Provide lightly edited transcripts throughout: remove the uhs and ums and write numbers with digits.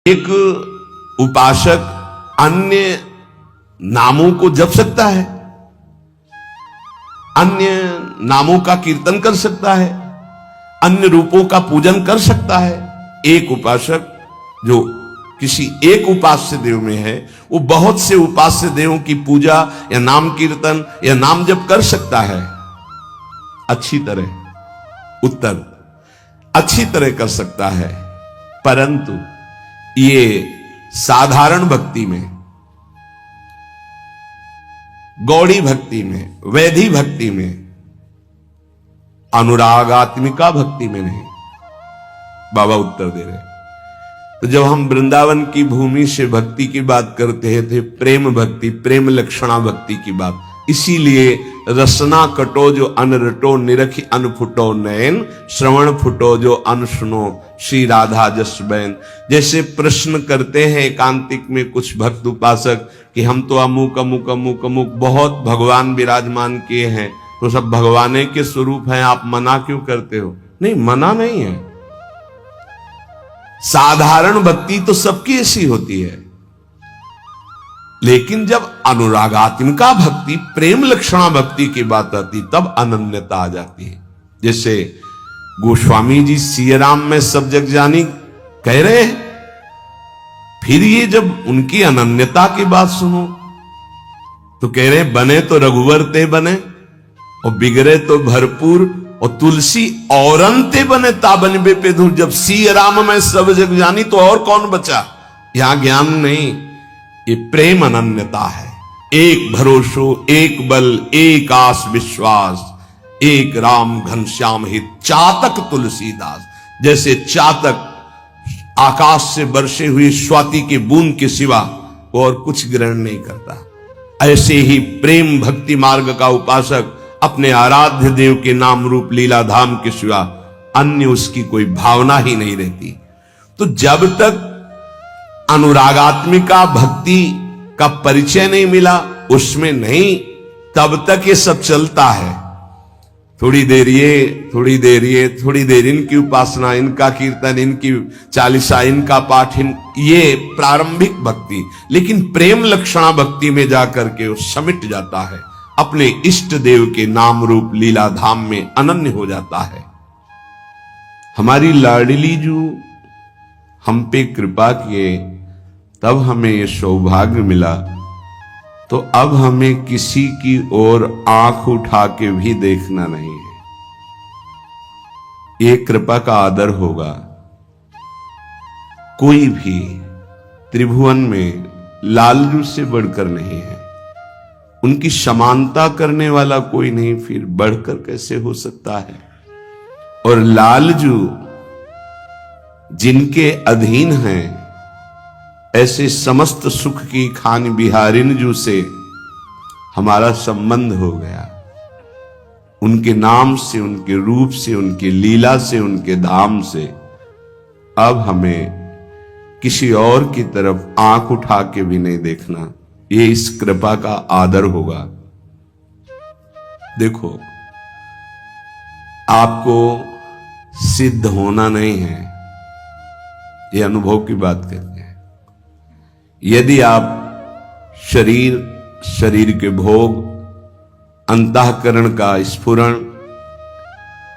एक उपासक अन्य नामों को जप सकता है, अन्य नामों का कीर्तन कर सकता है, अन्य रूपों का पूजन कर सकता है। एक उपासक जो किसी एक उपास्य देव में है, वो बहुत से उपास्य देवों की पूजा या नाम कीर्तन या नाम जप कर सकता है। अच्छी तरह उत्तर अच्छी तरह कर सकता है, परंतु ये साधारण भक्ति में, गौड़ी भक्ति में, वैधि भक्ति में, अनुरागात्मिका भक्ति में नहीं। बाबा उत्तर दे रहे। तो जब हम वृंदावन की भूमि से भक्ति की बात करते थे, प्रेम भक्ति, प्रेम लक्षणा भक्ति की बात, इसीलिए रसना कटो जो अन रटो, निरखी अन फुटो नयन, श्रवण फुटो जो अन सुनो, श्री राधा जस बैन। जैसे प्रश्न करते हैं एकांतिक में कुछ भक्त उपासक कि हम तो अमुक अमुक अमुक अमुक बहुत भगवान विराजमान किए हैं, तो सब भगवाने के स्वरूप हैं, आप मना क्यों करते हो? नहीं, मना नहीं है। साधारण भक्ति तो सबकी ऐसी होती है, लेकिन जब अनुरागात्मिका भक्ति, प्रेम लक्षणा भक्ति की बात आती, तब अनन्यता आ जाती है। जैसे गोस्वामी जी सिया राम में सब जग जानी कह रहे हैं, फिर ये जब उनकी अनन्यता की बात सुनो तो कह रहे बने तो रघुवर ते बने और बिगड़े तो भरपूर, और तुलसी औरंते बने ताबन बे पे धूर। जब सिया राम में सब जग जानी तो और कौन बचा? यहां ज्ञान नहीं, ये प्रेम अनन्यता है। एक भरोसो, एक बल, एक आस विश्वास, एक राम घनश्याम हित, चातक तुलसीदास। जैसे चातक आकाश से बरसे हुई स्वाति के बूंद के सिवा और कुछ ग्रहण नहीं करता, ऐसे ही प्रेम भक्ति मार्ग का उपासक अपने आराध्य देव के नाम रूप लीला धाम के सिवा अन्य उसकी कोई भावना ही नहीं रहती। तो जब तक अनुरागात्मिका भक्ति का परिचय नहीं मिला, उसमें नहीं, तब तक ये सब चलता है। थोड़ी देर ये, थोड़ी देर ये, थोड़ी देर इनकी उपासना, इनका कीर्तन, इनकी चालीसा, इनका पाठ, ये प्रारंभिक भक्ति। लेकिन प्रेम लक्षणा भक्ति में जाकर के वो समिट जाता है, अपने इष्ट देव के नाम रूप लीला धाम में अनन्य हो जाता है। हमारी लाडली जो हम पे कृपा किए, तब हमें ये सौभाग्य मिला, तो अब हमें किसी की ओर आंख उठा के भी देखना नहीं है। ये कृपा का आदर होगा। कोई भी त्रिभुवन में लालजू से बढ़कर नहीं है, उनकी समानता करने वाला कोई नहीं, फिर बढ़कर कैसे हो सकता है? और लालजू जिनके अधीन हैं, ऐसे समस्त सुख की खान बिहारिन जू से हमारा संबंध हो गया। उनके नाम से, उनके रूप से, उनके लीला से, उनके धाम से अब हमें किसी और की तरफ आंख उठा के भी नहीं देखना। ये इस कृपा का आदर होगा। देखो, आपको सिद्ध होना नहीं है, ये अनुभव की बात करते हैं। यदि आप शरीर के भोग, अंतःकरण का स्फुरण,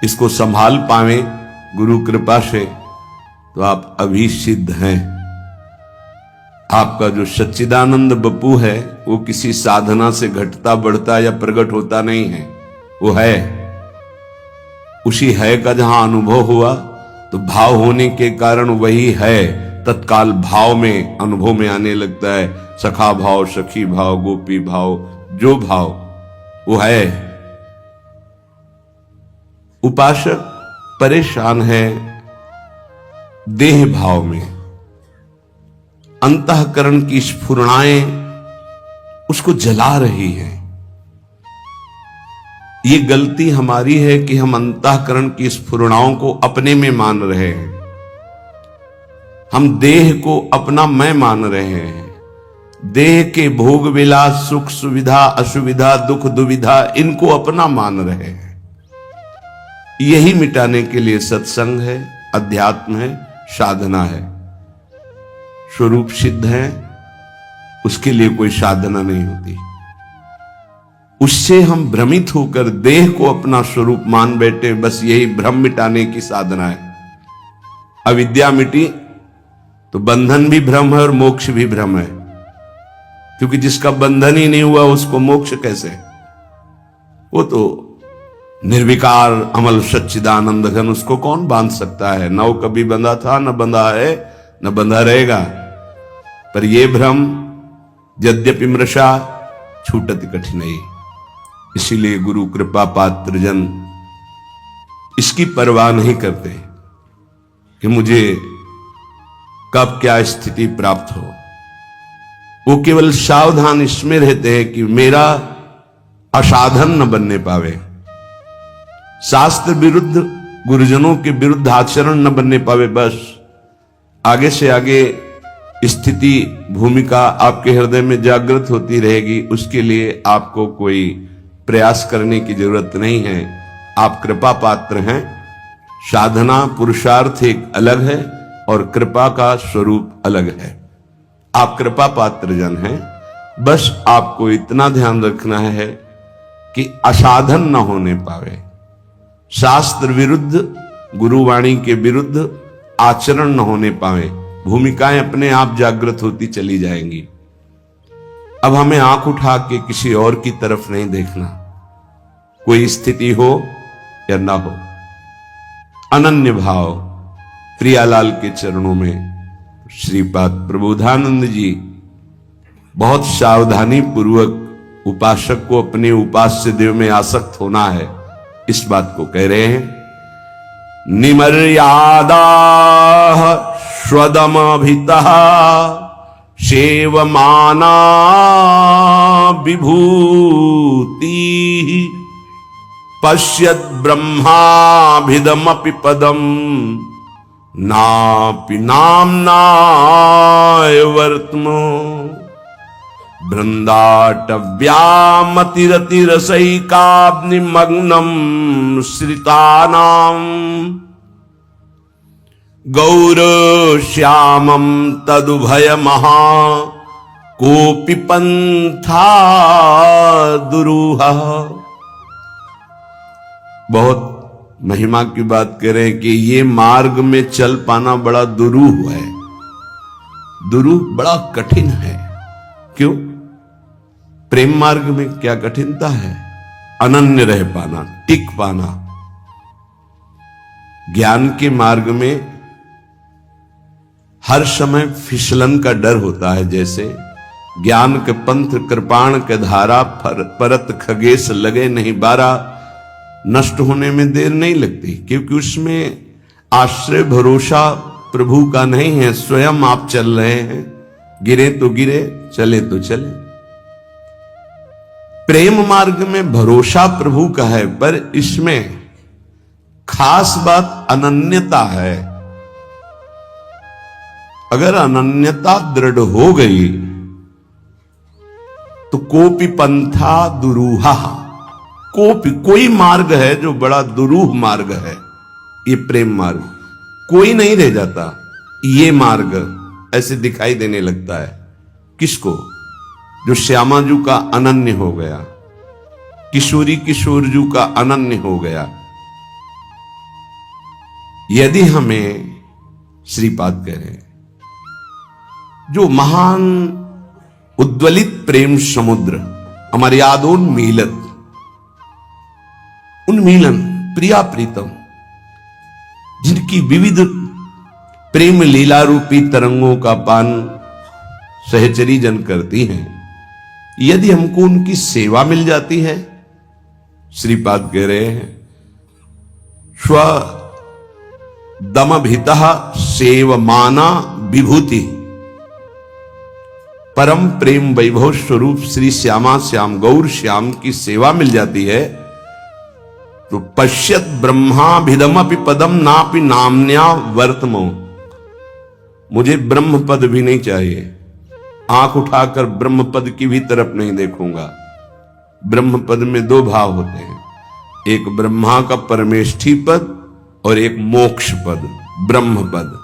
इसको संभाल पावे गुरु कृपा से, तो आप अभी सिद्ध हैं। आपका जो सच्चिदानंद बपू है, वो किसी साधना से घटता बढ़ता या प्रकट होता नहीं है, वो है। उसी है का जहां अनुभव हुआ, तो भाव होने के कारण वही है तत्काल भाव में, अनुभव में आने लगता है। सखा भाव, सखी भाव, गोपी भाव, जो भाव वो है। उपासक परेशान है देह भाव में, अंतःकरण की स्फुरणाएं उसको जला रही हैं। ये गलती हमारी है कि हम अंतःकरण की स्फुरणाओं को अपने में मान रहे हैं। हम देह को अपना मैं मान रहे हैं। देह के भोग विलास, सुख सुविधा, असुविधा, दुख दुविधा, इनको अपना मान रहे हैं। यही मिटाने के लिए सत्संग है, अध्यात्म है, साधना है। स्वरूप सिद्ध है, उसके लिए कोई साधना नहीं होती। उससे हम भ्रमित होकर देह को अपना स्वरूप मान बैठे, बस यही भ्रम मिटाने की साधना है। अविद्या मिटी तो बंधन भी भ्रम है और मोक्ष भी भ्रम है, क्योंकि जिसका बंधन ही नहीं हुआ उसको मोक्ष कैसे? वो तो निर्विकार अमल सच्चिदानंद घन, उसको कौन बांध सकता है? न वो कभी बंधा था, न बंधा है, न बंधा रहेगा। पर ये भ्रम यद्यपि मृषा छूटति कठिनाई। इसीलिए गुरु कृपा पात्र जन इसकी परवाह नहीं करते कि मुझे कब क्या स्थिति प्राप्त हो। वो केवल सावधान इसमें रहते हैं कि मेरा असाधन न बनने पावे, शास्त्र विरुद्ध, गुरुजनों के विरुद्ध आचरण न बनने पावे। बस आगे से आगे स्थिति, भूमिका आपके हृदय में जागृत होती रहेगी। उसके लिए आपको कोई प्रयास करने की जरूरत नहीं है। आप कृपा पात्र हैं। साधना पुरुषार्थ एक अलग है और कृपा का स्वरूप अलग है। आप कृपा पात्र जन हैं। बस आपको इतना ध्यान रखना है कि असाधन न होने पावे, शास्त्र विरुद्ध, गुरुवाणी के विरुद्ध आचरण न होने पावे। भूमिकाएं अपने आप जागृत होती चली जाएंगी। अब हमें आंख उठा के किसी और की तरफ नहीं देखना, कोई स्थिति हो या ना हो। अनन्य भाव प्रियालाल के चरणों में श्रीपाद प्रबोधानंद जी बहुत सावधानी पूर्वक उपासक को अपने उपास्य देव में आसक्त होना है, इस बात को कह रहे हैं। निमर्यादा स्वदमभितः सेवमाना विभूति पश्यत् ब्रह्माभिदमपि पदम नापि नाम्नाय वर्त्मो बृंदाटव्यामतिरतिरसैकाग्निमग्नं श्रितानां गौरश्यामं तदुभयमहा कोऽपि पंथा दुरूहः। बहुत महिमा की बात करें कि ये मार्ग में चल पाना बड़ा दुरूह है। दुरूह बड़ा कठिन है। क्यों? प्रेम मार्ग में क्या कठिनता है? अनन्य रह पाना, टिक पाना। ज्ञान के मार्ग में हर समय फिसलन का डर होता है। जैसे ज्ञान के पंथ कृपाण के धारा, परत खगेश लगे नहीं बारा। नष्ट होने में देर नहीं लगती, क्योंकि उसमें आश्रय भरोसा प्रभु का नहीं है। स्वयं आप चल रहे हैं, गिरे तो गिरे, चले तो चले। प्रेम मार्ग में भरोसा प्रभु का है, पर इसमें खास बात अनन्यता है। अगर अनन्यता दृढ़ हो गई तो कोपि पंथा दुरूहा, कोई मार्ग है जो बड़ा दुरूह मार्ग है। ये प्रेम मार्ग कोई नहीं रह जाता। ये मार्ग ऐसे दिखाई देने लगता है किसको? जो श्यामाजू का अनन्य हो गया, किशोरी किशोरजू का अनन्य हो गया। यदि हमें श्रीपाद कह रहे हैं, जो महान उद्वलित प्रेम समुद्र हमारी यादोन्मीलन, उन्मीलन, प्रिया प्रीतम, जिनकी विविध प्रेम लीला रूपी तरंगों का पान सहचरी जन करती हैं, यदि हमको उनकी सेवा मिल जाती है, श्रीपाद कह रहे हैं स्व दमभितः सेवमाना विभूति, परम प्रेम वैभव स्वरूप श्री श्यामा श्याम गौर श्याम की सेवा मिल जाती है, तो पश्यत ब्रह्माभिदमपि पदम नापि नाम्न्या वर्तमो। मुझे ब्रह्म पद भी नहीं चाहिए, आंख उठाकर ब्रह्म पद की भी तरफ नहीं देखूंगा। ब्रह्म पद में दो भाव होते हैं, एक ब्रह्मा का परमेष्ठी पद और एक मोक्ष पद, ब्रह्म पद।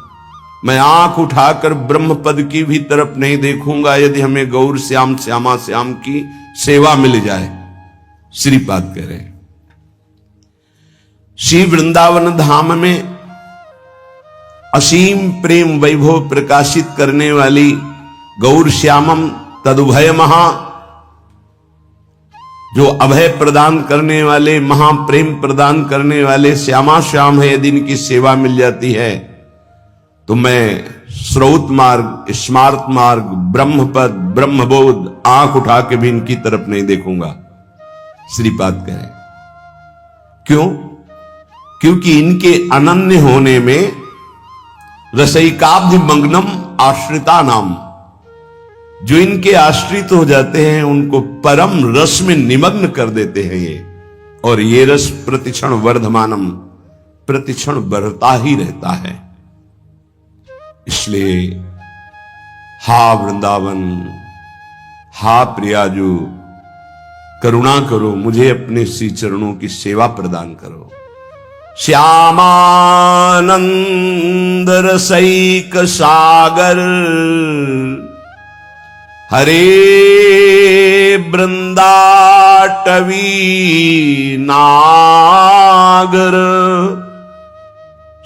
मैं आंख उठाकर ब्रह्म पद की भी तरफ नहीं देखूंगा यदि हमें गौर श्याम श्यामा श्याम की सेवा मिल जाए। श्रीपाद कह रहे हैं श्री वृंदावन धाम में असीम प्रेम वैभव प्रकाशित करने वाली गौर श्यामम तदुभय महा, जो अभय प्रदान करने वाले, महाप्रेम प्रदान करने वाले श्यामा श्याम है, यदि इनकी सेवा मिल जाती है तो मैं श्रौत मार्ग, स्मार्त मार्ग, ब्रह्मपद, ब्रह्मबोध आंख उठा के भी इनकी तरफ नहीं देखूंगा। श्रीपाद कहें क्यों? क्योंकि इनके अनन्य होने में रसैकाब्ध मग्नम आश्रिता नाम, जो इनके आश्रित हो जाते हैं उनको परम रस में निमग्न कर देते हैं ये, और ये रस प्रतिक्षण वर्धमानम, प्रतिक्षण बढ़ता ही रहता है। इसलिए हा वृंदावन, हा प्रियाजू, करुणा करो, मुझे अपने श्री चरणों की सेवा प्रदान करो। श्यामानंद रसैक सागर हरे वृंदाटवी नागर,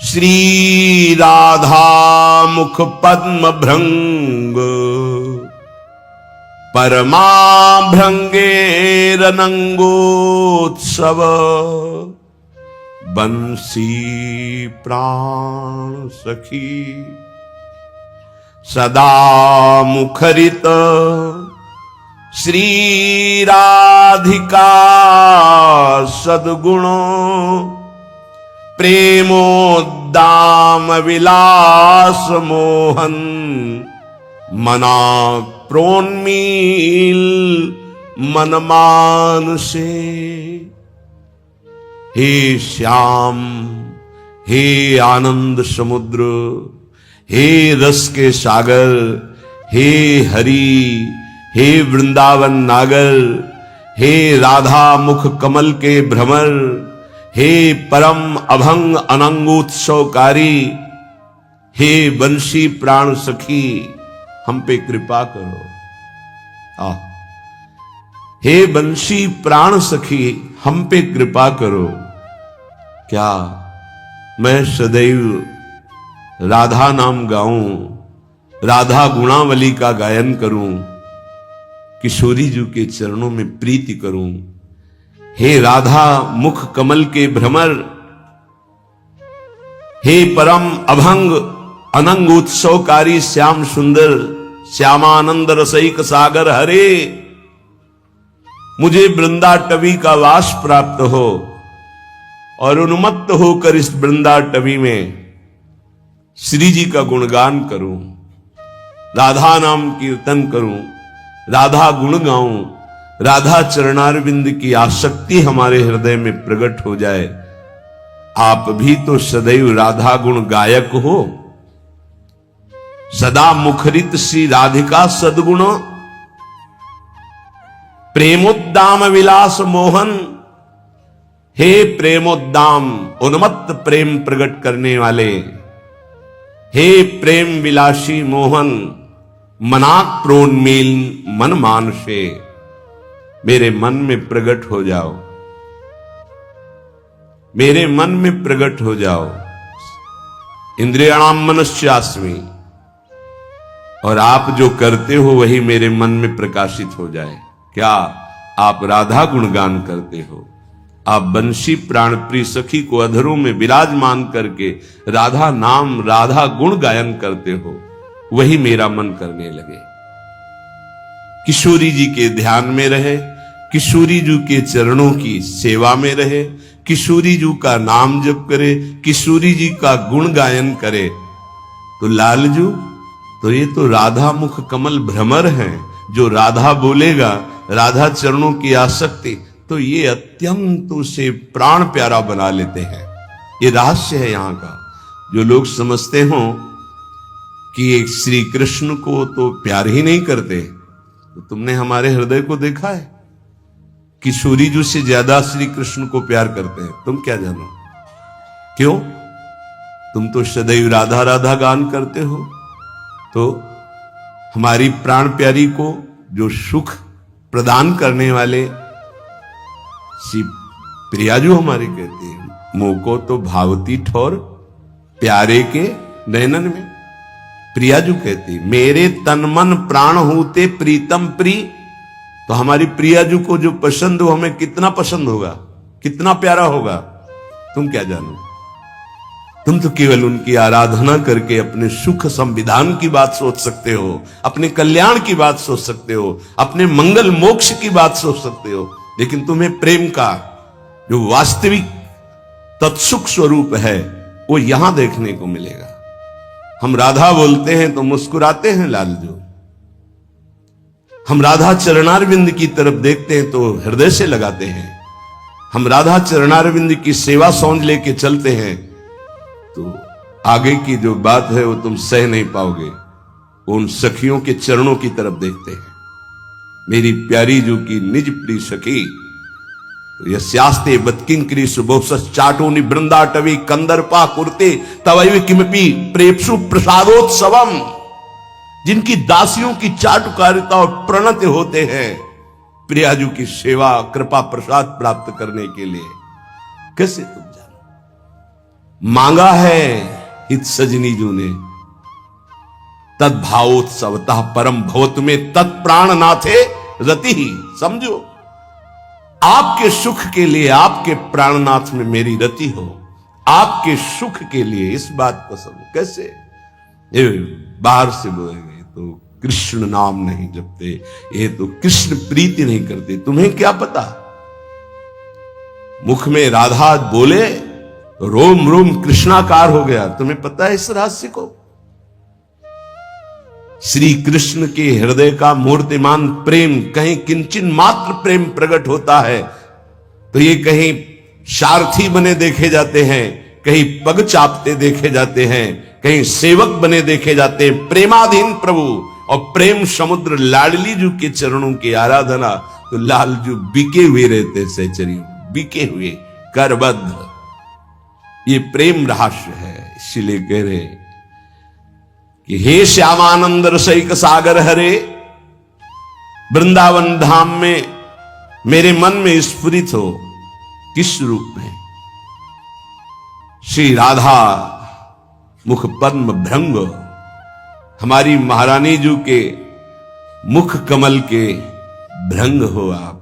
श्री राधा मुख पद्म भृंग, परमा भृंगेर नंगोत्सव, बंसी प्राण सखी सदा मुखरित, श्री राधिका सद्गुणो, प्रेमोद्दाम विलास मोहन, मना प्रोन्मील मनमान से। हे श्याम, हे आनंद समुद्र, हे रस के सागर, हे हरि, हे वृंदावन नागर, हे राधा मुख कमल के भ्रमर, हे परम अभंग अनंगोत्सवकारी, हे बंशी प्राण सखी, हम पे कृपा करो। हे बंशी प्राण सखी, हम पे कृपा करो। क्या मैं सदैव राधा नाम गाऊं, राधा गुणावली का गायन करूं, किशोरी जी के चरणों में प्रीति करूं। हे राधा मुख कमल के भ्रमर, हे परम अभंग अनंग उत्सवकारी श्याम सुंदर, श्यामानंद रसैक सागर हरे, मुझे वृंदाटवी का वास प्राप्त हो और उन्मत्त होकर इस वृंदाटवी में श्री जी का गुणगान करूं, राधा नाम कीर्तन करूं, राधा गुण गाऊं, राधा चरणारविंद की आसक्ति हमारे हृदय में प्रकट हो जाए। आप भी तो सदैव राधा गुण गायक हो, सदा मुखरित श्री राधिका सद्गुण, प्रेमोद्दाम विलास मोहन, हे प्रेमोद्दाम उन्मत्त प्रेम प्रकट करने वाले, हे प्रेम विलासी मोहन, मनाक प्रोन्मील मन मानसे, मेरे मन में प्रकट हो जाओ, मेरे मन में प्रकट हो जाओ। इंद्रियाणाम मनश्चास्मि, और आप जो करते हो वही मेरे मन में प्रकाशित हो जाए। क्या आप राधा गुणगान करते हो? आप बंशी प्राण प्रिय सखी को अधरों में विराजमान करके राधा नाम, राधा गुण गायन करते हो, वही मेरा मन करने लगे। किशोरी जी के ध्यान में रहे, किशोरी जी के चरणों की सेवा में रहे, किशोरी जी का नाम जप करे, किशोरी जी का गुण गायन करे, तो लालजू तो ये तो राधा मुख कमल भ्रमर हैं। जो राधा बोलेगा, राधा चरणों की आसक्ति, तो ये अत्यंत उसे प्राण प्यारा बना लेते हैं। ये रहस्य है यहाँ का। जो लोग समझते हो कि एक श्री कृष्ण को तो प्यार ही नहीं करते, तो तुमने हमारे हृदय को देखा है? किशोरी जी से ज्यादा श्री कृष्ण को प्यार करते हैं, तुम क्या जानो? क्यों? तुम तो सदैव राधा राधा गान करते हो, तो हमारी प्राण प्यारी को जो सुख प्रदान करने वाले श्री प्रियाजू हमारे कहते हैं, मोको तो भावती ठोर प्यारे के नयनन में। प्रियाजू कहती मेरे तन मन प्राण होते प्रीतम प्री। तो हमारी प्रियाजू को जो पसंद हो, हमें कितना पसंद होगा, कितना प्यारा होगा, तुम क्या जानो। तुम तो केवल उनकी आराधना करके अपने सुख संविधान की बात सोच सकते हो, अपने कल्याण की बात सोच सकते हो, अपने मंगल मोक्ष की बात सोच सकते हो, लेकिन तुम्हें प्रेम का जो वास्तविक तत्सुख स्वरूप है वो यहां देखने को मिलेगा। हम राधा बोलते हैं तो मुस्कुराते हैं लालजू, हम राधा चरणारविंद की तरफ देखते हैं तो हृदय से लगाते हैं, हम राधा चरणारविंद की सेवा सौंध लेके चलते हैं तो आगे की जो बात है वो तुम सह नहीं पाओगे। उन सखियों के चरणों की तरफ देखते हैं, मेरी प्यारी जो की निज प्रिय सखी यस्यास्ते बत्किंकरी सुबोसस चाटोनि बृंदाटवी कंदर्पा कुर्ते तवैव किमपि प्रेप्सु प्रसादोत्सवम। जिनकी दासियों की चाटुकारिता और प्रणत होते हैं प्रियाजू की सेवा कृपा प्रसाद प्राप्त करने के लिए, कैसे तुम जानो। मांगा है हित सजनी जू ने तद्भावोत्सवतः परम भवत में तत्प्राण नाथे रति ही। समझो, आपके सुख के लिए, आपके प्राणनाथ में मेरी रति हो, आपके सुख के लिए इस बात को समझो। कैसे ये बाहर से बोलेंगे तो कृष्ण नाम नहीं जपते, ये तो कृष्ण प्रीति नहीं करते, तुम्हें क्या पता। मुख में राधा बोले रोम रोम कृष्णाकार हो गया, तुम्हें पता है इस रहस्य को। श्री कृष्ण के हृदय का मूर्तिमान प्रेम कहीं किंचन मात्र प्रेम प्रकट होता है तो ये कहीं सारथी बने देखे जाते हैं, कहीं पग चापते देखे जाते हैं, कहीं सेवक बने देखे जाते हैं। प्रेमाधीन प्रभु और प्रेम समुद्र लाडली जू के चरणों की आराधना तो लालजू बिके हुए रहते, सहचरियों बिके हुए करबद्ध। ये प्रेम रहस्य है, इसीलिए कह रहे कि हे श्यामानंद रसैक सागर हरे, वृंदावन धाम में मेरे मन में स्फुरित हो। किस रूप में? श्री राधा मुख पद्म भृंग, हमारी महारानी जी के मुख कमल के भृंग हो आप,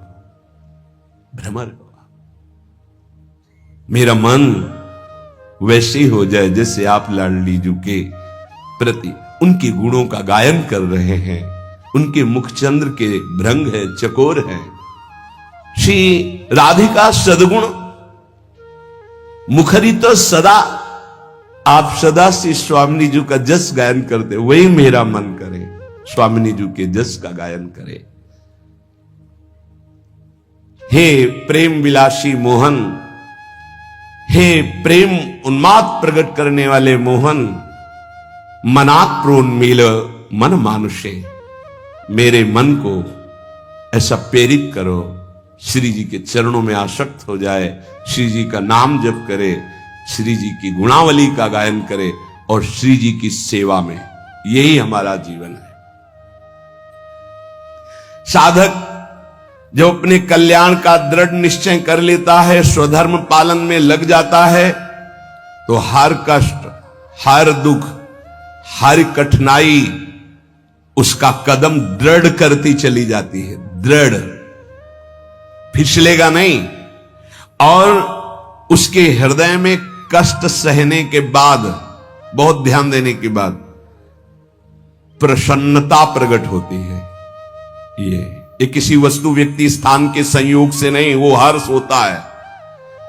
भ्रमर हो आप। मेरा मन वैसे ही हो जाए जैसे आप लाडली जी के प्रति उनके गुणों का गायन कर रहे हैं। उनके मुखचंद्र के भृंग है, चकोर है। श्री राधिका सदगुण मुखरी तो सदा, आप सदा से स्वामिनी जी का जस गायन करते, वही मेरा मन करे स्वामिनी जी के जस का गायन करे। हे प्रेम विलासी मोहन, हे प्रेम उन्माद प्रकट करने वाले मोहन, मनात प्रोन्मील मन मानुषे, मेरे मन को ऐसा प्रेरित करो श्री जी के चरणों में आसक्त हो जाए, श्री जी का नाम जप करे, श्री जी की गुणावली का गायन करे और श्री जी की सेवा में, यही हमारा जीवन है। साधक जो अपने कल्याण का दृढ़ निश्चय कर लेता है, स्वधर्म पालन में लग जाता है, तो हर कष्ट, हर दुख, हर कठिनाई उसका कदम दृढ़ करती चली जाती है। दृढ़, फिसलेगा नहीं। और उसके हृदय में कष्ट सहने के बाद, बहुत ध्यान देने के बाद, प्रसन्नता प्रकट होती है। ये किसी वस्तु व्यक्ति स्थान के संयोग से नहीं, वो हर्ष होता है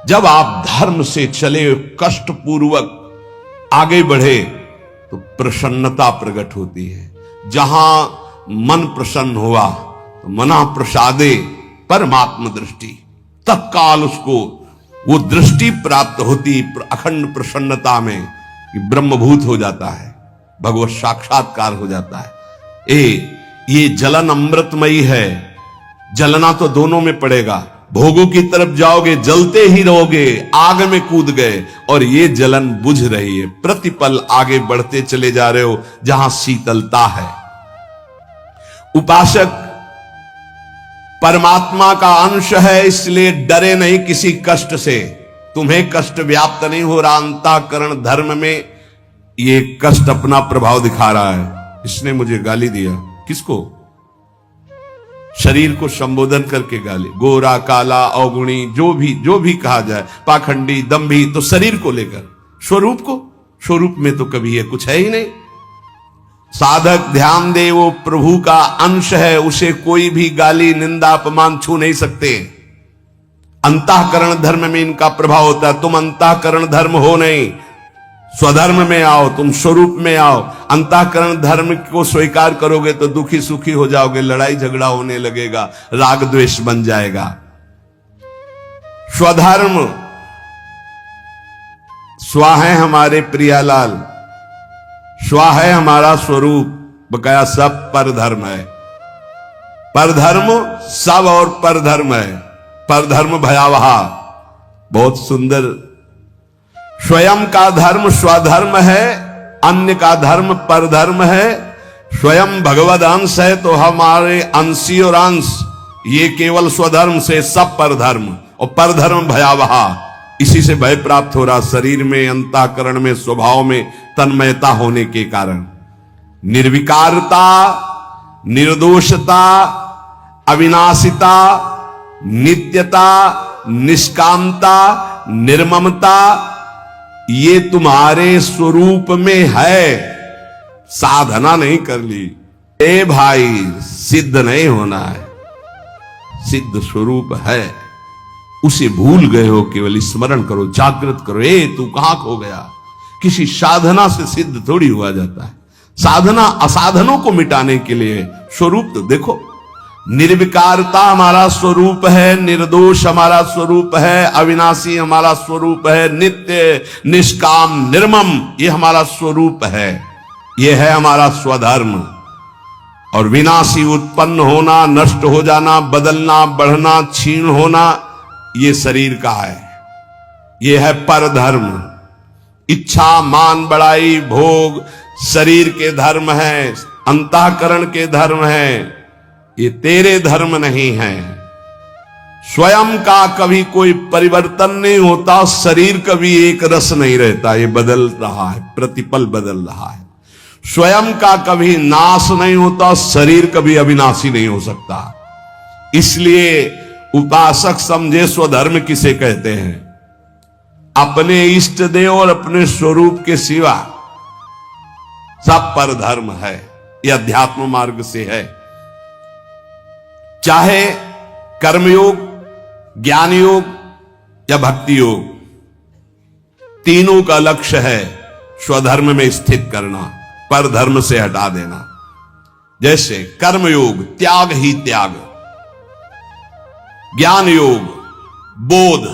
जब आप धर्म से चले, कष्ट पूर्वक आगे बढ़े तो प्रसन्नता प्रकट होती है। जहां मन प्रसन्न हुआ तो मना प्रसादे परमात्म दृष्टि, तत्काल उसको वो दृष्टि प्राप्त होती अखंड प्रसन्नता में कि ब्रह्मभूत हो जाता है, भगवत साक्षात्कार हो जाता है। ये जलन अमृतमयी है। जलना तो दोनों में पड़ेगा, भोगों की तरफ जाओगे, जलते ही रहोगे, आग में कूद गए और ये जलन बुझ रही है। प्रतिपल आगे बढ़ते चले जा रहे हो जहां शीतलता है। उपासक परमात्मा का अंश है, इसलिए डरे नहीं किसी कष्ट से। तुम्हें कष्ट व्याप्त नहीं हो रहा, अंतःकरण धर्म में ये कष्ट अपना प्रभाव दिखा रहा है। इसने मुझे गाली दिया, किसको? शरीर को संबोधन करके गाली, गोरा काला अवगुणी, जो भी कहा जाए, पाखंडी दंभी, तो शरीर को लेकर, स्वरूप में तो कभी ये कुछ है ही नहीं। साधक ध्यान दे, वो प्रभु का अंश है, उसे कोई भी गाली निंदा अपमान छू नहीं सकते। अंतःकरण धर्म में इनका प्रभाव होता है। तुम अंतःकरण धर्म हो नहीं, स्वधर्म में आओ, तुम स्वरूप में आओ। अंतःकरण धर्म को स्वीकार करोगे तो दुखी सुखी हो जाओगे, लड़ाई झगड़ा होने लगेगा, राग द्वेष बन जाएगा। स्वधर्म स्व है हमारे प्रियालाल, स्व है हमारा स्वरूप, बकाया सब परधर्म है। परधर्म सब और परधर्म है। परधर्म भयावह, बहुत सुंदर। स्वयं का धर्म स्वधर्म है, अन्य का धर्म परधर्म है। स्वयं भगवद अंश है तो हमारे अंशी और अंश, ये केवल स्वधर्म से सब परधर्म, और परधर्म भयावह। इसी से भय प्राप्त हो रहा शरीर में, अंतःकरण में, स्वभाव में तन्मयता होने के कारण। निर्विकारता, निर्दोषता, अविनाशिता, नित्यता, निष्कामता, निर्ममता, ये तुम्हारे स्वरूप में है। साधना नहीं कर ली। ए भाई, सिद्ध नहीं होना है, सिद्ध स्वरूप है, उसे भूल गए हो। केवल स्मरण करो, जागृत करो। तू कहां खो गया? किसी साधना से सिद्ध थोड़ी हुआ जाता है। साधना असाधनों को मिटाने के लिए। स्वरूप तो देखो, निर्विकारता हमारा स्वरूप है, निर्दोष हमारा स्वरूप है, अविनाशी हमारा स्वरूप है, नित्य निष्काम निर्मम ये हमारा स्वरूप है। यह है हमारा स्वधर्म। और विनाशी उत्पन्न होना, नष्ट हो जाना, बदलना, बढ़ना, क्षीण होना, ये शरीर का है। यह है परधर्म। इच्छा, मान, बड़ाई, भोग शरीर के धर्म है, अंतःकरण के धर्म है, ये तेरे धर्म नहीं है। स्वयं का कभी कोई परिवर्तन नहीं होता, शरीर कभी एक रस नहीं रहता, ये बदल रहा है, प्रतिपल बदल रहा है। स्वयं का कभी नाश नहीं होता, शरीर कभी अविनाशी नहीं हो सकता। इसलिए उपासक समझे स्वधर्म किसे कहते हैं? अपने इष्ट देव और अपने स्वरूप के सिवा सब पर धर्म है। यह अध्यात्म मार्ग से है। चाहे कर्मयोग, ज्ञान योग या भक्ति योग, तीनों का लक्ष्य है स्वधर्म में स्थित करना, पर धर्म से हटा देना। जैसे कर्मयोग त्याग ही त्याग, ज्ञान योग बोध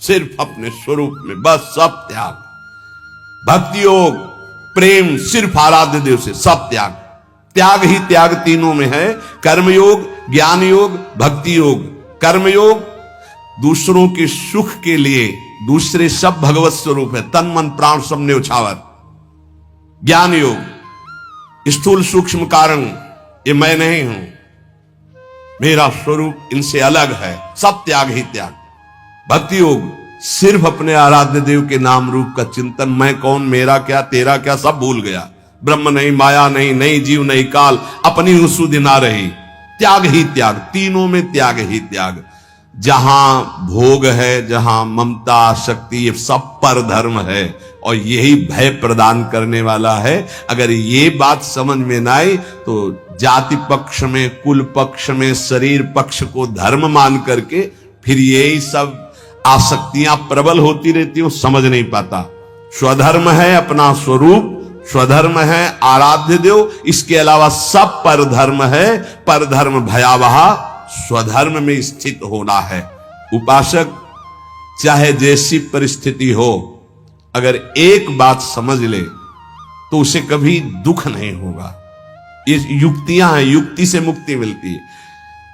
सिर्फ अपने स्वरूप में बस सब त्याग, भक्ति योग प्रेम सिर्फ आराध्य देव से सब त्याग। त्याग ही त्याग तीनों में है। कर्मयोग, ज्ञान योग, भक्ति योग। कर्मयोग दूसरों के सुख के लिए, दूसरे सब भगवत स्वरूप है, तन मन प्राण सब न्योछावर। ज्ञान योग स्थूल सूक्ष्म कारण, ये मैं नहीं हूं, मेरा स्वरूप इनसे अलग है, सब त्याग ही त्याग। भक्ति योग सिर्फ अपने आराध्य देव के नाम रूप का चिंतन, मैं कौन, मेरा क्या, तेरा क्या, सब भूल गया। ब्रह्म नहीं, माया नहीं, नहीं जीव नहीं काल, अपनी सुधि ना रही। त्याग ही त्याग, तीनों में त्याग ही त्याग। जहां भोग है, जहां ममता शक्ति, ये सब पर धर्म है और यही भय प्रदान करने वाला है। अगर ये बात समझ में ना आई तो जाति पक्ष में, कुल पक्ष में, शरीर पक्ष को धर्म मान करके फिर यही सब आसक्तियां प्रबल होती रहती हो, समझ नहीं पाता। स्वधर्म है अपना स्वरूप, स्वधर्म है आराध्य देव, इसके अलावा सब पर धर्म है। पर धर्म भयावह, स्वधर्म में स्थित होना है। उपासक चाहे जैसी परिस्थिति हो, अगर एक बात समझ ले तो उसे कभी दुख नहीं होगा। ये युक्तियां हैं, युक्ति से मुक्ति मिलती है।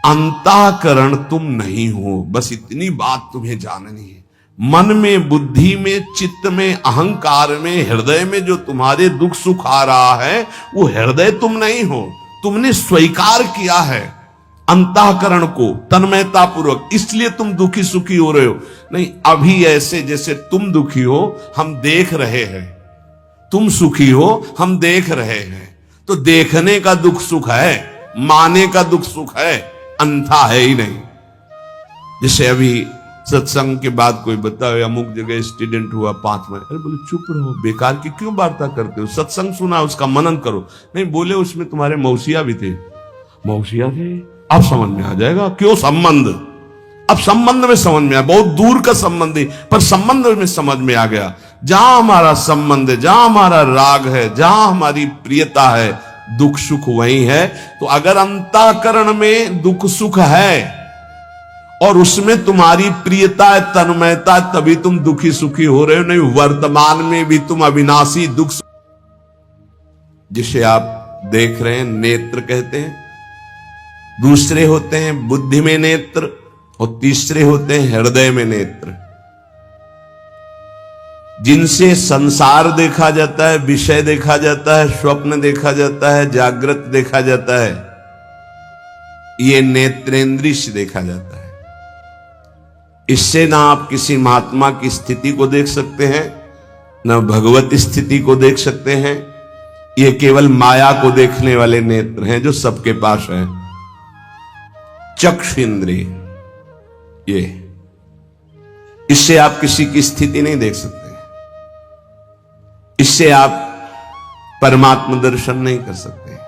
अंतःकरण तुम नहीं हो, बस इतनी बात तुम्हें जाननी है। मन में, बुद्धि में, चित्त में, अहंकार में, हृदय में जो तुम्हारे दुख सुख आ रहा है वो हृदय तुम नहीं हो, तुमने स्वीकार किया है अंतःकरण को तन्मयता पूर्वक, इसलिए तुम दुखी सुखी हो रहे हो। नहीं, अभी ऐसे जैसे तुम दुखी हो हम देख रहे हैं, तुम सुखी हो हम देख रहे हैं, तो देखने का दुख सुख है, माने का दुख सुख है, अंधा है ही नहीं। जैसे अभी सत्संग के बाद कोई बताओ अमुक जगह एक्सीडेंट हुआ 5 में, अरे बोले चुप रहो, बेकार की क्यों वार्ता करते हो, सत्संग सुना उसका मनन करो। नहीं, बोले उसमें तुम्हारे मौसिया भी थे। मौसिया थे, अब समझ में आ जाएगा क्यों संबंध, अब संबंध में समझ में आया, बहुत दूर का संबंध है पर संबंध में समझ में आ गया। जहां हमारा संबंध है, जहां हमारा राग है, जहां हमारी प्रियता है, दुख सुख वही है। तो अगर अंतःकरण में दुख सुख है और उसमें तुम्हारी प्रियता है, तन्मयता, तभी तुम दुखी सुखी हो रहे हो। नहीं, वर्तमान में भी तुम अविनाशी दुख, जिसे आप देख रहे हैं नेत्र कहते हैं, दूसरे होते हैं बुद्धि में नेत्र और तीसरे होते हैं हृदय में नेत्र, जिनसे संसार देखा जाता है, विषय देखा जाता है, स्वप्न देखा जाता है, जागृत देखा जाता है, ये नेत्रेंद्रिय से देखा जाता है। इससे ना आप किसी महात्मा की स्थिति को देख सकते हैं, ना भगवत स्थिति को देख सकते हैं। ये केवल माया को देखने वाले नेत्र हैं जो सबके पास है। चक्षु इंद्रिय, ये इससे आप किसी की स्थिति नहीं देख सकते, इससे आप परमात्मा दर्शन नहीं कर सकते,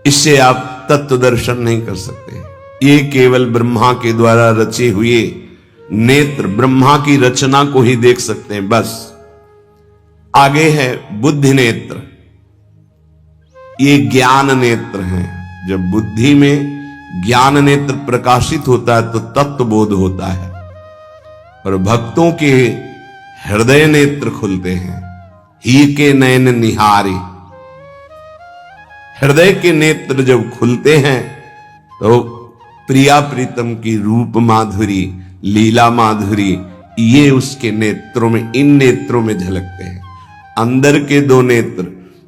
इससे आप तत्व दर्शन नहीं कर सकते। ये केवल ब्रह्मा के द्वारा रचे हुए नेत्र, ब्रह्मा की रचना को ही देख सकते हैं बस। आगे है बुद्धि नेत्र, ये ज्ञान नेत्र हैं। जब बुद्धि में ज्ञान नेत्र प्रकाशित होता है तो तत्व बोध होता है, और भक्तों के हृदय नेत्र खुलते हैं। ही के नयन निहारे, हृदय के नेत्र जब खुलते हैं तो प्रिया प्रीतम की रूप माधुरी, लीला माधुरी, ये उसके नेत्रों में, इन नेत्रों में झलकते हैं। अंदर के 2 नेत्र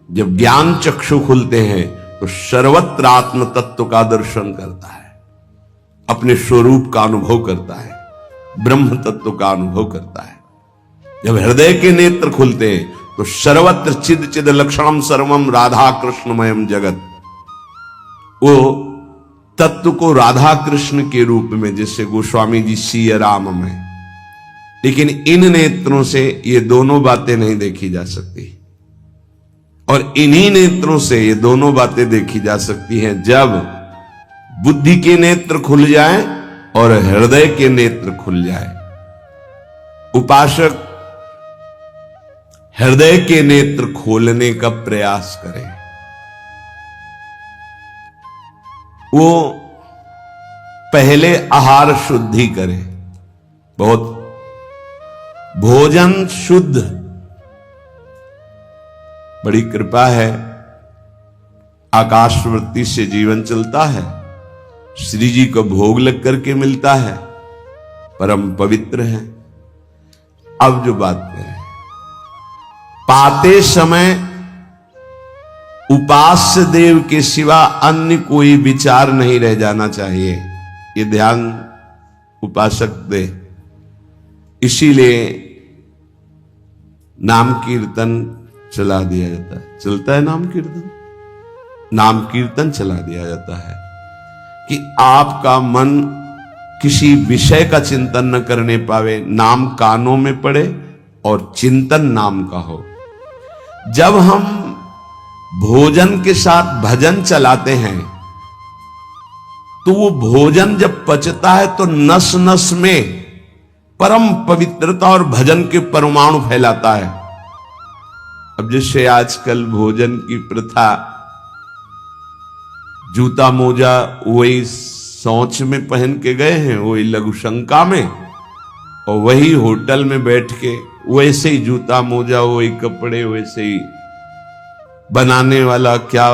जब ज्ञान चक्षु खुलते हैं तो सर्वत्र आत्म तत्व का दर्शन करता है, अपने स्वरूप का अनुभव करता है, ब्रह्म तत्व का अनुभव करता है। जब हृदय के नेत्र खुलते हैं तो सर्वत्र चिद चिद लक्षणम सर्वम राधा कृष्णमयम जगत, वो तत्व को राधा कृष्ण के रूप में, जैसे गोस्वामी जी सिया राम में। लेकिन इन नेत्रों से ये दोनों बातें नहीं देखी जा सकती, और इन्हीं नेत्रों से ये दोनों बातें देखी जा सकती हैं जब बुद्धि के नेत्र खुल जाए और हृदय के नेत्र खुल जाए। उपासक हृदय के नेत्र खोलने का प्रयास करें। वो पहले आहार शुद्धि करे, बहुत भोजन शुद्ध, बड़ी कृपा है, आकाशवृत्ति से जीवन चलता है, श्री जी को भोग लग करके मिलता है, परम पवित्र है। अब जो बात करें, पाते समय उपास्य देव के सिवा अन्य कोई विचार नहीं रह जाना चाहिए, ये ध्यान उपासक दे। इसीलिए नाम कीर्तन चला दिया जाता है, चलता है नाम कीर्तन, नाम कीर्तन चला दिया जाता है कि आपका मन किसी विषय का चिंतन न करने पावे, नाम कानों में पड़े और चिंतन नाम का हो। जब हम भोजन के साथ भजन चलाते हैं तो वो भोजन जब पचता है तो नस नस में परम पवित्रता और भजन के परमाणु फैलाता है। अब जैसे आजकल भोजन की प्रथा, जूता मोजा वही सोच में पहन के गए हैं, वही लघु शंका में, और वही होटल में बैठ के वैसे ही जूता मोजा, वही कपड़े, वैसे ही बनाने वाला क्या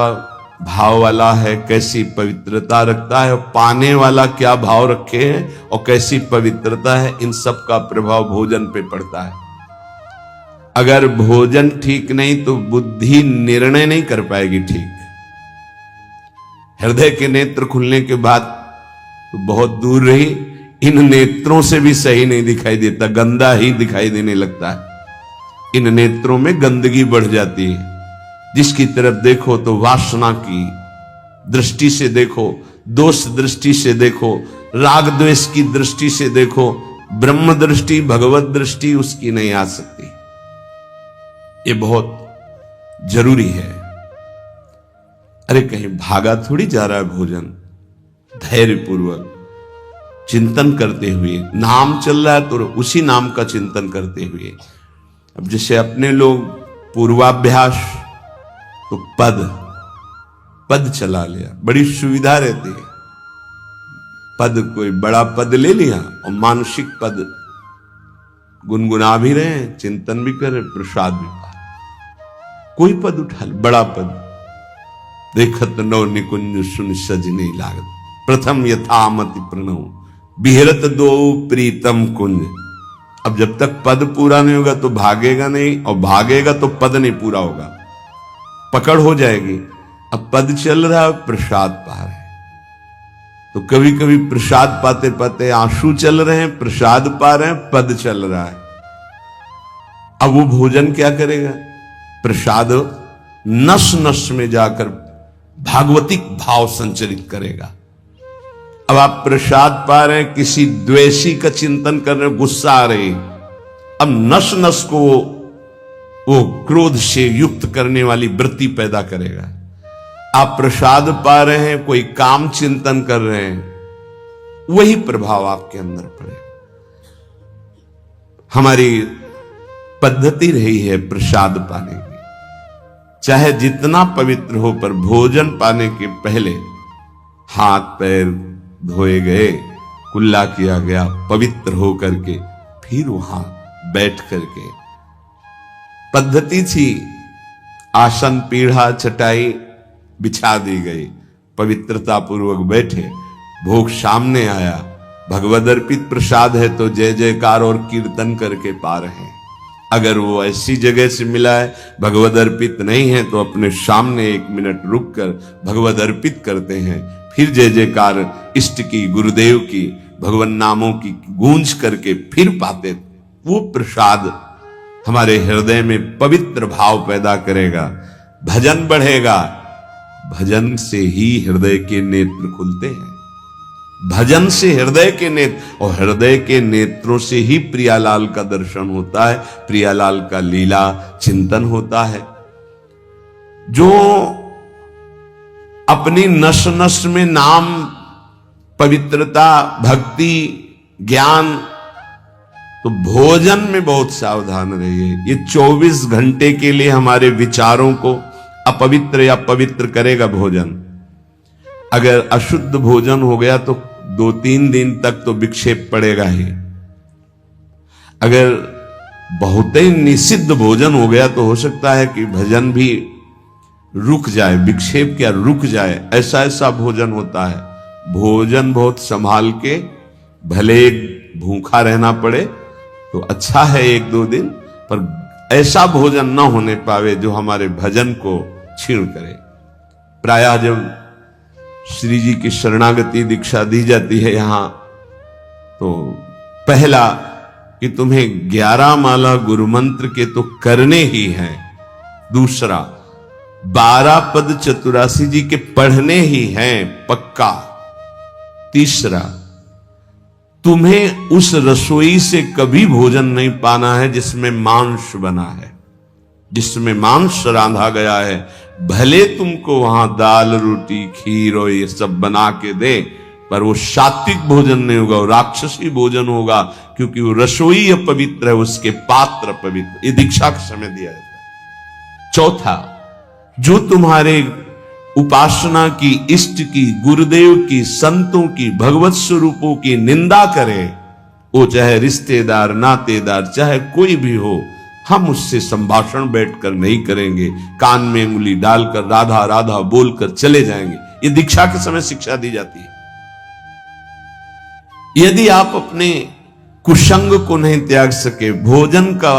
भाव वाला है, कैसी पवित्रता रखता है, और पाने वाला क्या भाव रखे हैं और कैसी पवित्रता है, इन सब का प्रभाव भोजन पे पड़ता है। अगर भोजन ठीक नहीं तो बुद्धि निर्णय नहीं कर पाएगी ठीक। हृदय के नेत्र खुलने के बाद तो बहुत दूर रही, इन नेत्रों से भी सही नहीं दिखाई देता, गंदा ही दिखाई देने लगता है। इन नेत्रों में गंदगी बढ़ जाती है। जिसकी तरफ देखो तो वासना की दृष्टि से देखो, दोष दृष्टि से देखो, राग द्वेष की दृष्टि से देखो, ब्रह्म दृष्टि भगवत दृष्टि उसकी नहीं आ सकती। ये बहुत जरूरी है। अरे कहीं भागा थोड़ी जा रहा है भोजन, धैर्य पूर्वक चिंतन करते हुए, नाम चल रहा है तो उसी नाम का चिंतन करते हुए। अब जैसे अपने लोग पूर्वाभ्यास तो पद चला लिया, बड़ी सुविधा रहती है। पद कोई बड़ा पद ले लिया और मानसिक पद गुनगुना भी रहे हैं, चिंतन भी कर रहे, प्रसाद भी पा रहे। कोई पद उठा ले, बड़ा पद, देखत नौ निकुंज सुन सजने लागत, प्रथम यथामति प्रणव बिहरत दो प्रीतम कुंज। अब जब तक पद पूरा नहीं होगा तो भागेगा नहीं, और भागेगा तो पद नहीं पूरा होगा, पकड़ हो जाएगी। अब पद चल रहा है, प्रसाद पा रहे हैं, तो कभी कभी प्रसाद पाते पाते आंसू चल रहे हैं, प्रसाद पा रहे हैं, पद चल रहा है। अब वो भोजन क्या करेगा? प्रसाद नस नस में जाकर भागवतिक भाव संचरित करेगा। अब आप प्रसाद पा रहे हैं, किसी द्वेषी का चिंतन कर रहे हैं, गुस्सा आ रही, अब नस नस को वो क्रोध से युक्त करने वाली वृत्ति पैदा करेगा। आप प्रसाद पा रहे हैं, कोई काम चिंतन कर रहे हैं, वही प्रभाव आपके अंदर पड़े। हमारी पद्धति रही है प्रसाद पाने की, चाहे जितना पवित्र हो, पर भोजन पाने के पहले हाथ पैर धोए गए, कुल्ला किया गया, पवित्र हो करके फिर वहां बैठ करके पद्धति थी, आसन पीढ़ा चटाई बिछा दी गई, पवित्रता पूर्वक बैठे, भोग सामने आया, भगवद अर्पित प्रसाद है तो जय जयकार और कीर्तन करके पा रहे हैं। अगर वो ऐसी जगह से मिला है, भगवद अर्पित नहीं है, तो अपने सामने 1 मिनट रुक कर भगवद अर्पित करते हैं, फिर जय जयकार इष्ट की, गुरुदेव की, भगवान नामों की गूंज करके फिर पाते। वो प्रसाद हमारे हृदय में पवित्र भाव पैदा करेगा, भजन बढ़ेगा। भजन से ही हृदय के नेत्र खुलते हैं, भजन से हृदय के नेत्र, और हृदय के नेत्रों से ही प्रियालाल का दर्शन होता है, प्रियालाल का लीला चिंतन होता है। जो अपनी नस नस में नाम, पवित्रता, भक्ति, ज्ञान, तो भोजन में बहुत सावधान रहिए। ये 24 घंटे के लिए हमारे विचारों को अपवित्र या पवित्र करेगा भोजन। अगर अशुद्ध भोजन हो गया तो 2-3 दिन तक तो विक्षेप पड़ेगा ही। अगर बहुत ही निषिद्ध भोजन हो गया तो हो सकता है कि भजन भी रुक जाए, विक्षेप क्या रुक जाए, ऐसा ऐसा भोजन होता है। भोजन बहुत संभाल के, भले भूखा रहना पड़े तो अच्छा है 1-2 दिन, पर ऐसा भोजन ना होने पावे जो हमारे भजन को छीण करे। प्रायः जब श्री जी की शरणागति दीक्षा दी जाती है यहां, तो पहला कि तुम्हें 11 माला गुरु मंत्र के तो करने ही हैं, दूसरा 12 पद चतुरासी जी के पढ़ने ही हैं पक्का, तीसरा तुम्हें उस रसोई से कभी भोजन नहीं पाना है जिसमें मांस बना है, जिसमें मांस रांधा गया है। भले तुमको वहां दाल रोटी खीर और ये सब बना के दे, पर वो सात्विक भोजन नहीं होगा, वो राक्षसी भोजन होगा, क्योंकि वो रसोई अपवित्र है, उसके पात्र पवित्र। ये दीक्षा के समय दिया जाता है। चौथा, जो तुम्हारे उपासना की, इष्ट की, गुरुदेव की, संतों की, भगवत स्वरूपों की निंदा करे, वो चाहे रिश्तेदार, नातेदार, चाहे कोई भी हो, हम उससे संभाषण बैठकर नहीं करेंगे, कान में उंगली डालकर राधा राधा बोलकर चले जाएंगे। ये दीक्षा के समय शिक्षा दी जाती है। यदि आप अपने कुसंग को नहीं त्याग सके, भोजन का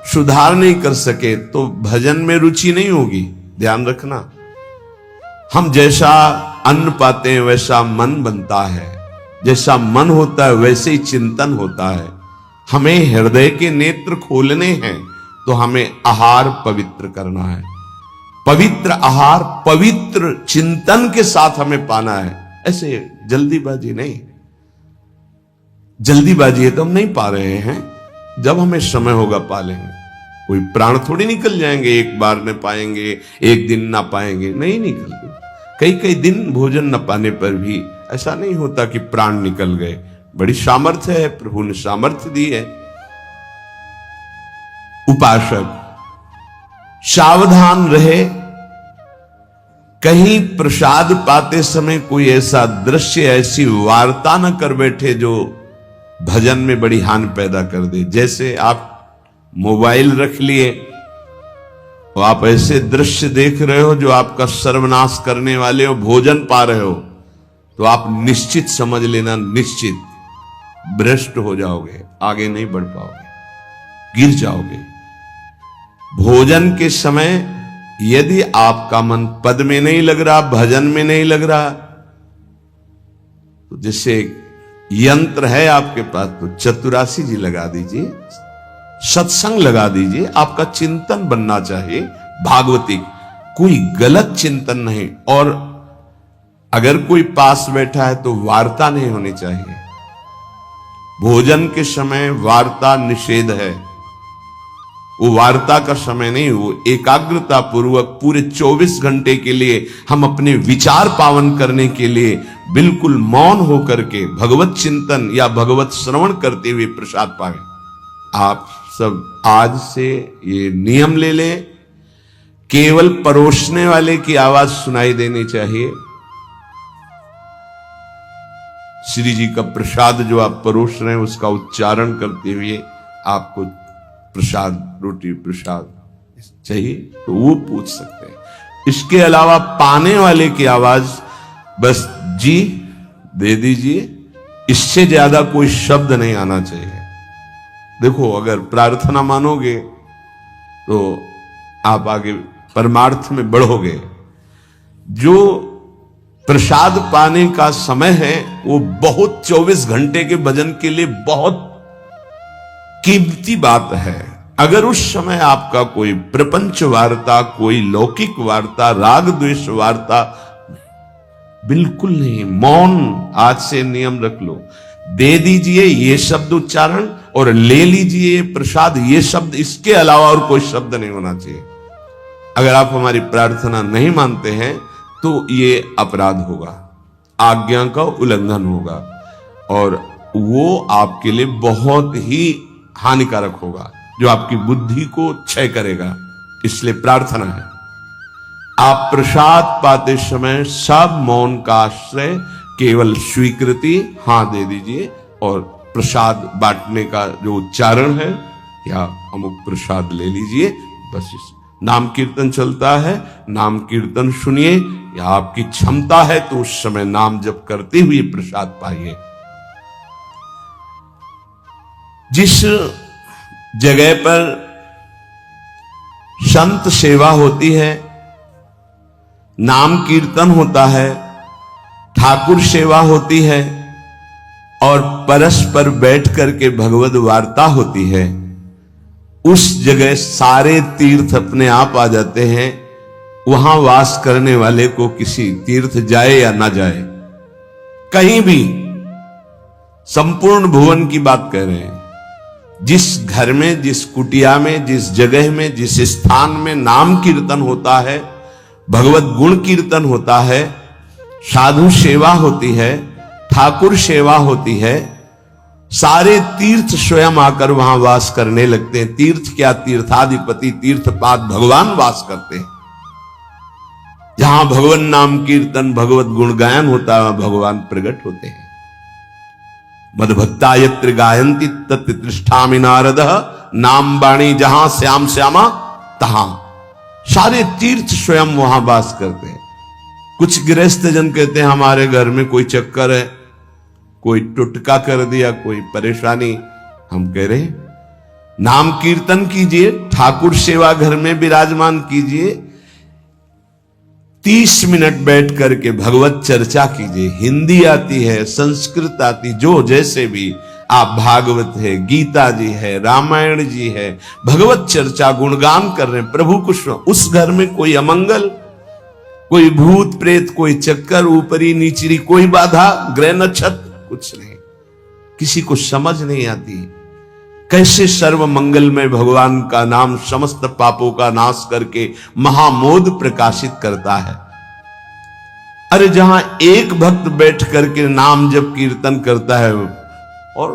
सुधार नहीं कर सके, तो भजन में रुचि नहीं होगी। ध्यान रखना, हम जैसा अन्न पाते हैं वैसा मन बनता है, जैसा मन होता है वैसे ही चिंतन होता है। हमें हृदय के नेत्र खोलने हैं तो हमें आहार पवित्र करना है। पवित्र आहार पवित्र चिंतन के साथ हमें पाना है। ऐसे जल्दीबाजी नहीं, जल्दीबाजी है तो हम नहीं पा रहे हैं, जब हमें समय होगा पा लेंगे। कोई प्राण थोड़ी निकल जाएंगे, एक बार में पाएंगे, एक दिन ना पाएंगे, नहीं निकल। कई कई दिन भोजन न पाने पर भी ऐसा नहीं होता कि प्राण निकल गए। बड़ी सामर्थ्य है, प्रभु ने सामर्थ्य दी है। उपासक सावधान रहे, कहीं प्रसाद पाते समय कोई ऐसा दृश्य, ऐसी वार्ता न कर बैठे जो भजन में बड़ी हानि पैदा कर दे। जैसे आप मोबाइल रख लिए तो आप ऐसे दृश्य देख रहे हो जो आपका सर्वनाश करने वाले हो, भोजन पा रहे हो, तो आप निश्चित समझ लेना, निश्चित भ्रष्ट हो जाओगे, आगे नहीं बढ़ पाओगे, गिर जाओगे। भोजन के समय यदि आपका मन पद में नहीं लग रहा, भजन में नहीं लग रहा, तो जैसे यंत्र है आपके पास, तो चतुरासी जी लगा दीजिए, सत्संग लगा दीजिए। आपका चिंतन बनना चाहिए भागवतिक, कोई गलत चिंतन नहीं। और अगर कोई पास बैठा है तो वार्ता नहीं होनी चाहिए। भोजन के समय वार्ता निषेध है, वो वार्ता का समय नहीं, वो एकाग्रता पूर्वक पूरे 24 घंटे के लिए हम अपने विचार पावन करने के लिए बिल्कुल मौन होकर के भगवत चिंतन या भगवत श्रवण करते हुए प्रसाद पाए। आप सब आज से ये नियम ले लें, केवल परोसने वाले की आवाज सुनाई देनी चाहिए। श्री जी का प्रसाद जो आप परोस रहे हैं उसका उच्चारण करते हुए आपको प्रसाद, रोटी प्रसाद चाहिए तो वो पूछ सकते हैं। इसके अलावा पाने वाले की आवाज बस जी दे दीजिए, इससे ज्यादा कोई शब्द नहीं आना चाहिए। देखो, अगर प्रार्थना मानोगे तो आप आगे परमार्थ में बढ़ोगे। जो प्रसाद पाने का समय है वो बहुत 24 घंटे के भजन के लिए बहुत कीमती बात है। अगर उस समय आपका कोई प्रपंच वार्ता, कोई लौकिक वार्ता, राग द्वेष वार्ता, बिल्कुल नहीं, मौन आज से नियम रख लो। दे दीजिए ये शब्द उच्चारण और ले लीजिए प्रसाद ये शब्द, इसके अलावा और कोई शब्द नहीं होना चाहिए। अगर आप हमारी प्रार्थना नहीं मानते हैं तो ये अपराध होगा, आज्ञा का उल्लंघन होगा और वो आपके लिए बहुत ही हानिकारक होगा, जो आपकी बुद्धि को क्षय करेगा। इसलिए प्रार्थना है, आप प्रसाद पाते समय सब मौन का आश्रय, केवल स्वीकृति हां दे दीजिए और प्रसाद बांटने का जो उच्चारण है या अमुक प्रसाद ले लीजिए। बस इस नाम कीर्तन चलता है, नाम कीर्तन सुनिए, या आपकी क्षमता है तो उस समय नाम जप करते हुए प्रसाद पाइए। जिस जगह पर संत सेवा होती है, नाम कीर्तन होता है, ठाकुर सेवा होती है और परस्पर बैठ करके भगवद वार्ता होती है, उस जगह सारे तीर्थ अपने आप आ जाते हैं। वहां वास करने वाले को किसी तीर्थ जाए या ना जाए, कहीं भी, संपूर्ण भुवन की बात कह रहे हैं, जिस घर में, जिस कुटिया में, जिस जगह में, जिस स्थान में नाम कीर्तन होता है, भगवत गुण कीर्तन होता है, साधु सेवा होती है, ठाकुर सेवा होती है, सारे तीर्थ स्वयं आकर वहां वास करने लगते हैं। तीर्थ क्या, तीर्थाधिपति तीर्थपाद भगवान वास करते हैं। जहां भगवान नाम कीर्तन, भगवत गुण गायन होता है, भगवान प्रकट होते हैं। मदभक्ता यत्र गायन्ति तत्र तिष्ठामि नारदः नाम बाणी जहां श्याम श्यामा तहां। सारे तीर्थ स्वयं वहां वास करते हैं। कुछ गृहस्थ जन कहते हैं हमारे घर में कोई चक्कर है, कोई टुटका कर दिया, कोई परेशानी। हम कह रहे नाम कीर्तन कीजिए, ठाकुर सेवा घर में विराजमान कीजिए, 30 मिनट बैठ करके भगवत चर्चा कीजिए। हिंदी आती है, संस्कृत आती, जो जैसे भी आप, भागवत है, गीता जी है, रामायण जी है, भगवत चर्चा गुणगान कर रहे हैं प्रभु को। उस घर में कोई अमंगल, कोई भूत प्रेत, कोई चक्कर, ऊपरी नीचरी कोई बाधा, ग्रह नक्षत्र कुछ नहीं, किसी को समझ नहीं आती कैसे सर्व मंगलमय भगवान का नाम समस्त पापों का नाश करके महामोद प्रकाशित करता है। अरे जहां एक भक्त बैठ करके नाम जप कीर्तन करता है और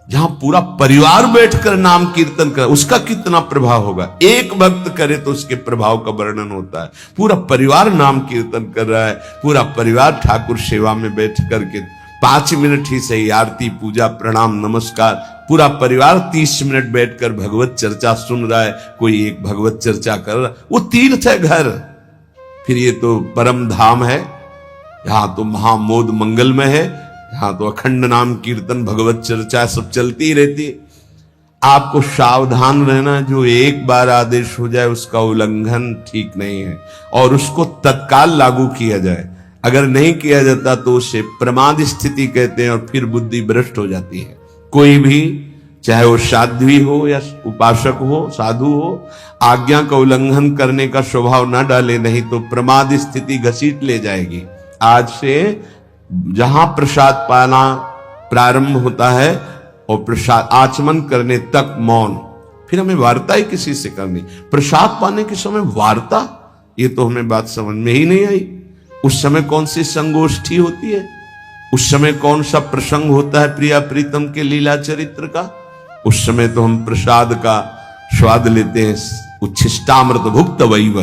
जहां पूरा परिवार बैठकर नाम कीर्तन कर, उसका कितना प्रभाव होगा। एक भक्त करे तो उसके प्रभाव का वर्णन होता है। पूरा परिवार नाम कीर्तन कर रहा है, पूरा परिवार ठाकुर सेवा में बैठ करके 5 मिनट ही सही, आरती पूजा प्रणाम नमस्कार, पूरा परिवार 30 मिनट बैठकर भगवत चर्चा सुन रहा है। कोई एक भगवत चर्चा कर रहा है, वो तीर्थ है घर। फिर ये तो परम धाम है, यहां तो महामोद मंगलमय है, यहां तो अखंड नाम कीर्तन भगवत चर्चा सब चलती ही रहती है। आपको सावधान रहना, जो एक बार आदेश हो जाए उसका उल्लंघन ठीक नहीं है और उसको तत्काल लागू किया जाए। अगर नहीं किया जाता तो उसे प्रमाद स्थिति कहते हैं और फिर बुद्धि भ्रष्ट हो जाती है। कोई भी, चाहे वो साध्वी हो या उपासक हो, साधु हो, आज्ञा का उल्लंघन करने का स्वभाव न डाले, नहीं तो प्रमाद स्थिति घसीट ले जाएगी। आज से जहां प्रसाद पाना प्रारंभ होता है और प्रसाद आचमन करने तक मौन, फिर हमें वार्ता ही किसी से करनी। प्रसाद पाने के समय वार्ता, ये तो हमें बात समझ में ही नहीं आई। उस समय कौन सी संगोष्ठी होती है, उस समय कौन सा प्रसंग होता है प्रिया प्रीतम के लीला चरित्र का। उस समय तो हम प्रसाद का स्वाद लेते हैं, उच्छिष्टामृत भुक्त वैव,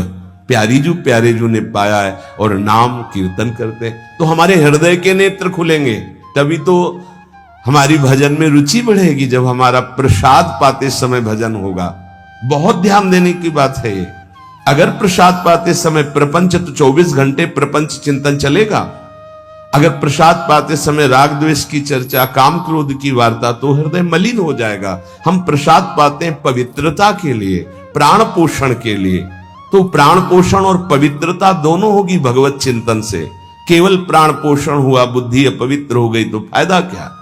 प्यारे जू ने पाया है, और नाम कीर्तन करते हैं। तो हमारे हृदय के नेत्र खुलेंगे, तभी तो हमारी भजन में रुचि बढ़ेगी। जब हमारा प्रसाद पाते समय भजन होगा, बहुत ध्यान देने की बात है ये। अगर प्रसाद पाते समय प्रपंच, तो 24 घंटे प्रपंच चिंतन चलेगा। अगर प्रसाद पाते समय राग द्वेष की चर्चा, काम क्रोध की वार्ता, तो हृदय मलिन हो जाएगा। हम प्रसाद पाते हैं पवित्रता के लिए, प्राण पोषण के लिए। तो प्राण पोषण और पवित्रता दोनों होगी भगवत चिंतन से। केवल प्राण पोषण हुआ, बुद्धि अपवित्र हो गई तो फायदा क्या।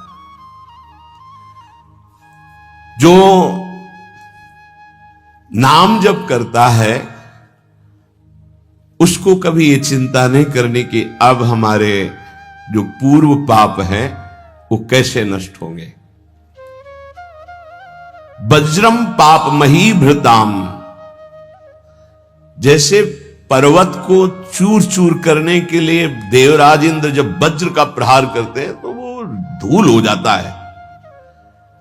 जो नाम जप करता है उसको कभी ये चिंता नहीं करने की अब हमारे जो पूर्व पाप हैं वो कैसे नष्ट होंगे। वज्रम पाप मही भृताम, जैसे पर्वत को चूर चूर करने के लिए देवराज इंद्र जब वज्र का प्रहार करते हैं तो वो धूल हो जाता है,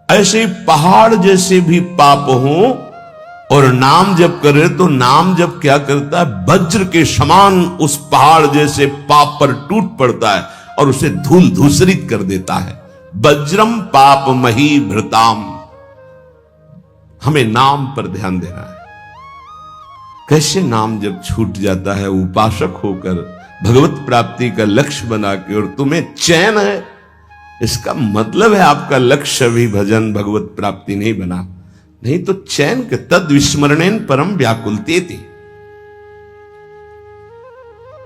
ऐसे पहाड़ जैसे भी पाप हों और नाम जप करे तो नाम जप क्या करता है, वज्र के समान उस पहाड़ जैसे पाप पर टूट पड़ता है और उसे धूल धूसरित कर देता है। वज्रम पाप मही भृताम, हमें नाम पर ध्यान देना है। कैसे नाम जब छूट जाता है उपासक होकर भगवत प्राप्ति का लक्ष्य बना के, और तुम्हें चैन है, इसका मतलब है आपका लक्ष्य भी भजन भगवत प्राप्ति नहीं बना, नहीं तो चैन के तद विस्मरणेन परम व्याकुलते थे।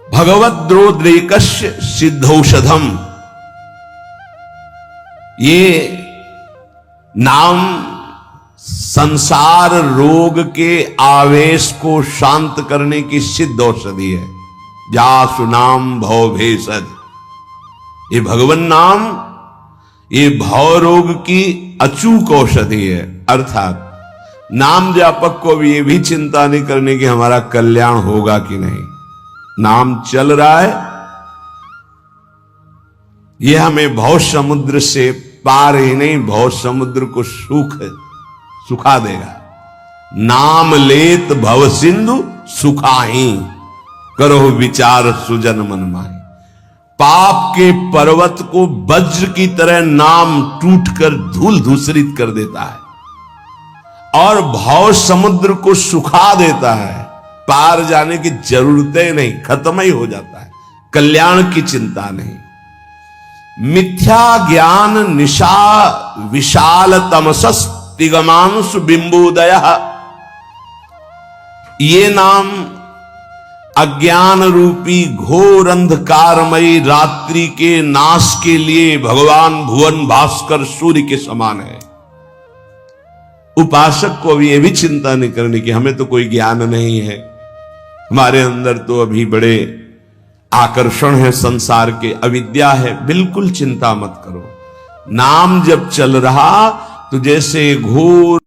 भगवत द्रोद्रेकस्य सिद्धौषधम, ये नाम संसार रोग के आवेश को शांत करने की सिद्ध औषधि है। जासु नाम भव भेषज, ये भगवान नाम ये भव रोग की अचूक औषधि है। अर्थात नाम जापक को भी ये भी चिंता नहीं करने की हमारा कल्याण होगा कि नहीं, नाम चल रहा है, ये हमें भव समुद्र से पार ही नहीं, भव समुद्र को सुखा देगा। नाम लेत भव सिंधु सुखाही, करो विचार सुजन मन माही। पाप के पर्वत को वज्र की तरह नाम टूटकर धूल धूसरित कर देता है। और भव समुद्र को सुखा देता है, पार जाने की जरूरतें नहीं, खत्म ही हो जाता है, कल्याण की चिंता नहीं। मिथ्या ज्ञान निशा विशाल तमसस तिगमांश बिंबोदय, ये नाम अज्ञान रूपी घोर अंधकारमयी रात्रि के नाश के लिए भगवान भुवन भास्कर सूर्य के समान है। उपासक को अभी यह भी चिंता नहीं करनी कि हमें तो कोई ज्ञान नहीं है, हमारे अंदर तो अभी बड़े आकर्षण है संसार के, अविद्या है। बिल्कुल चिंता मत करो, नाम जब चल रहा तो जैसे घोर